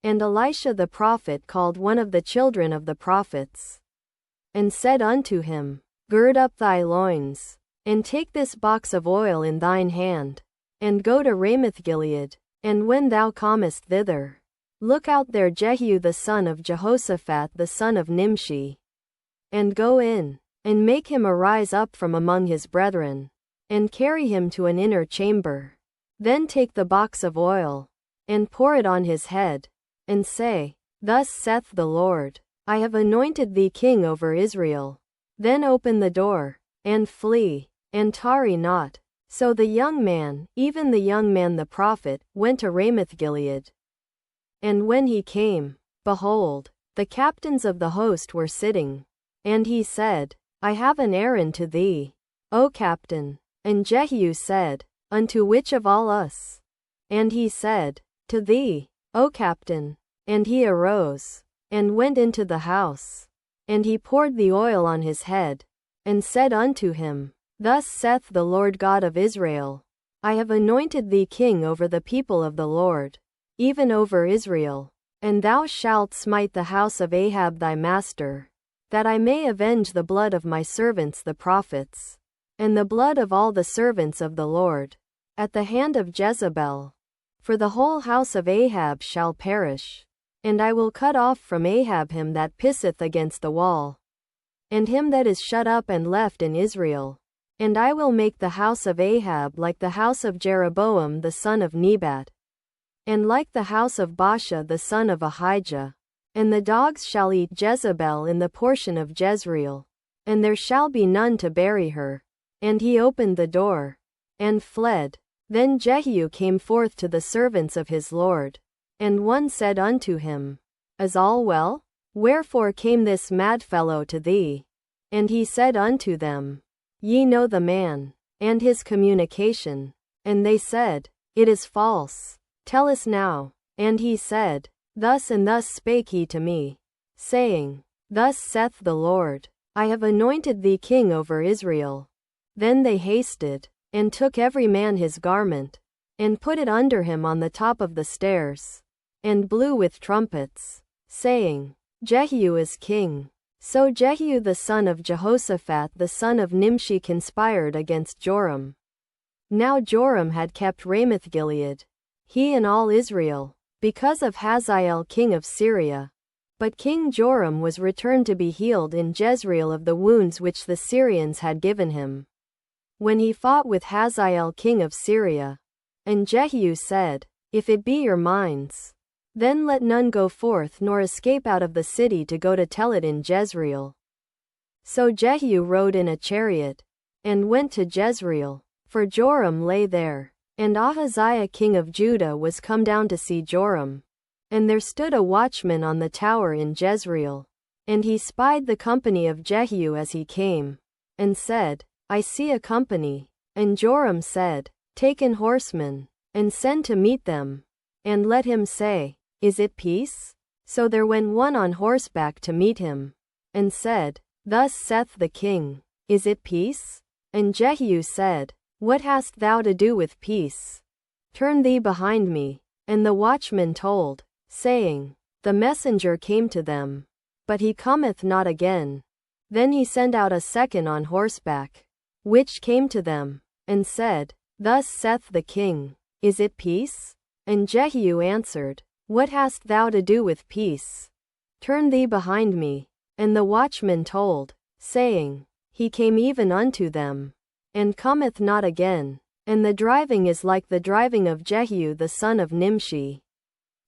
And Elisha the prophet called one of the children of the prophets, and said unto him, Gird up thy loins, and take this box of oil in thine hand, and go to Ramoth-Gilead, and when thou comest thither, look out there Jehu the son of Jehoshaphat the son of Nimshi, and go in, and make him arise up from among his brethren, and carry him to an inner chamber. Then take the box of oil, and pour it on his head, and say, Thus saith the Lord, I have anointed thee king over Israel. Then open the door, and flee, and tarry not. So the young man, even the young man the prophet, went to Ramoth-Gilead. And when he came, behold, the captains of the host were sitting. And he said, I have an errand to thee, O captain. And Jehu said, Unto which of all us? And he said, To thee, O captain. And he arose, and went into the house. And he poured the oil on his head, and said unto him, Thus saith the Lord God of Israel, I have anointed thee king over the people of the Lord, even over Israel. And thou shalt smite the house of Ahab thy master, that I may avenge the blood of my servants the prophets, and the blood of all the servants of the Lord, at the hand of Jezebel. For the whole house of Ahab shall perish. And I will cut off from Ahab him that pisseth against the wall, and him that is shut up and left in Israel. And I will make the house of Ahab like the house of Jeroboam the son of Nebat, and like the house of Baasha the son of Ahijah. And the dogs shall eat Jezebel in the portion of Jezreel, and there shall be none to bury her. And he opened the door, and fled. Then Jehu came forth to the servants of his lord. And one said unto him, Is all well? Wherefore came this mad fellow to thee? And he said unto them, Ye know the man, and his communication. And they said, It is false. Tell us now. And he said, Thus and thus spake he to me, saying, Thus saith the Lord, I have anointed thee king over Israel. Then they hasted, and took every man his garment, and put it under him on the top of the stairs, and blew with trumpets, saying, Jehu is king. So Jehu the son of Jehoshaphat the son of Nimshi conspired against Joram. Now Joram had kept Ramoth-Gilead, he and all Israel, because of Hazael king of Syria. But King Joram was returned to be healed in Jezreel of the wounds which the Syrians had given him, when he fought with Hazael king of Syria. And Jehu said, If it be your minds, then let none go forth nor escape out of the city to go to tell it in Jezreel. So Jehu rode in a chariot, and went to Jezreel, for Joram lay there. And Ahaziah king of Judah was come down to see Joram. And there stood a watchman on the tower in Jezreel. And he spied the company of Jehu as he came, and said, I see a company. And Joram said, Take an horseman, and send to meet them, and let him say, Is it peace? So there went one on horseback to meet him, and said, Thus saith the king, Is it peace? And Jehu said, What hast thou to do with peace? Turn thee behind me. And the watchman told, saying, The messenger came to them, but he cometh not again. Then he sent out a second on horseback, which came to them, and said, Thus saith the king, Is it peace? And Jehu answered, What hast thou to do with peace? Turn thee behind me. And the watchman told, saying, He came even unto them, and cometh not again. And the driving is like the driving of Jehu the son of Nimshi.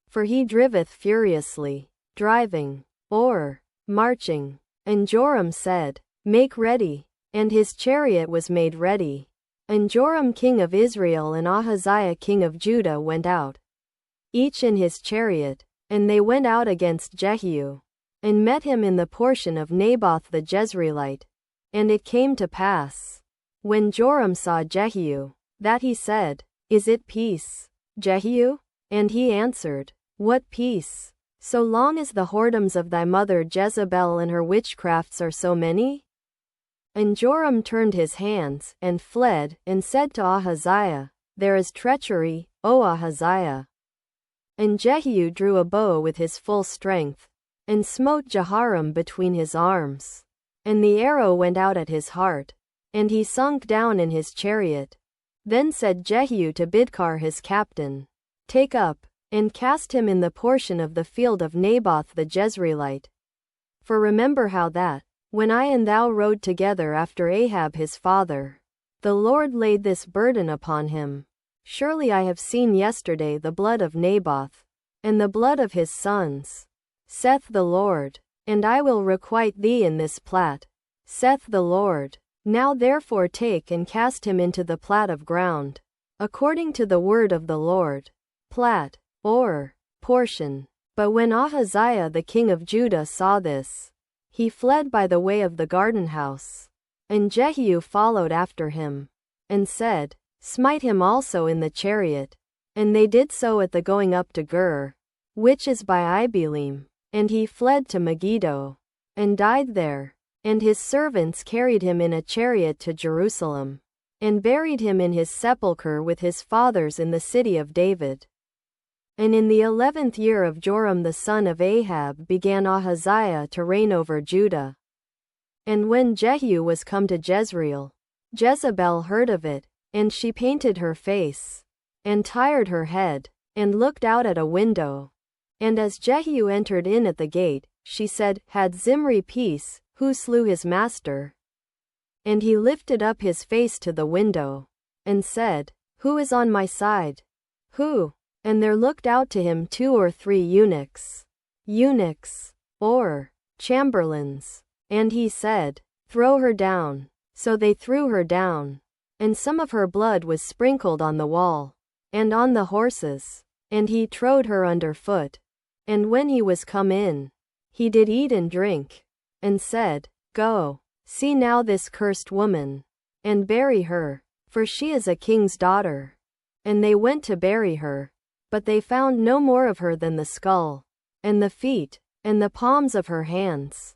For he driveth furiously, driving, or marching. And Joram said, Make ready. And his chariot was made ready. And Joram king of Israel and Ahaziah king of Judah went out, each in his chariot, and they went out against Jehu, and met him in the portion of Naboth the Jezreelite. And it came to pass, when Joram saw Jehu, that he said, Is it peace, Jehu? And he answered, What peace, so long as the whoredoms of thy mother Jezebel and her witchcrafts are so many? And Joram turned his hands, and fled, and said to Ahaziah, There is treachery, O Ahaziah. And Jehu drew a bow with his full strength, and smote Jehoram between his arms. And the arrow went out at his heart, and he sunk down in his chariot. Then said Jehu to Bidkar his captain, Take up, and cast him in the portion of the field of Naboth the Jezreelite. For remember how that, when I and thou rode together after Ahab his father, the Lord laid this burden upon him. Surely I have seen yesterday the blood of Naboth, and the blood of his sons, saith the Lord, and I will requite thee in this plat, saith the Lord. Now therefore take and cast him into the plat of ground, according to the word of the Lord. Plat, or portion. But when Ahaziah the king of Judah saw this, he fled by the way of the garden house. And Jehu followed after him, and said, Smite him also in the chariot. And they did so at the going up to Gur, which is by Ibelim. And he fled to Megiddo, and died there. And his servants carried him in a chariot to Jerusalem, and buried him in his sepulchre with his fathers in the city of David. And in the 11th year of Joram the son of Ahab began Ahaziah to reign over Judah. And when Jehu was come to Jezreel, Jezebel heard of it, and she painted her face, and tired her head, and looked out at a window. And as Jehu entered in at the gate, she said, Had Zimri peace, who slew his master? And he lifted up his face to the window, and said, Who is on my side? Who? And there looked out to him 2 or 3 eunuchs, or chamberlains. And he said, Throw her down. So they threw her down. And some of her blood was sprinkled on the wall, and on the horses. And he trode her under foot. And when he was come in, he did eat and drink, and said, Go, see now this cursed woman, and bury her, for she is a king's daughter. And they went to bury her, but they found no more of her than the skull, and the feet, and the palms of her hands.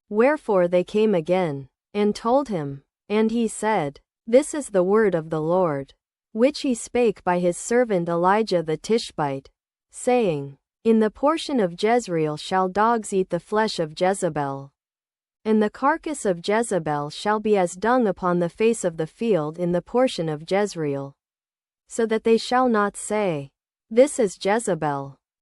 Wherefore they came again, and told him. And he said, This is the word of the Lord, which he spake by his servant Elijah the Tishbite, saying, In the portion of Jezreel shall dogs eat the flesh of Jezebel. And the carcass of Jezebel shall be as dung upon the face of the field in the portion of Jezreel. So that they shall not say, This is Jezebel.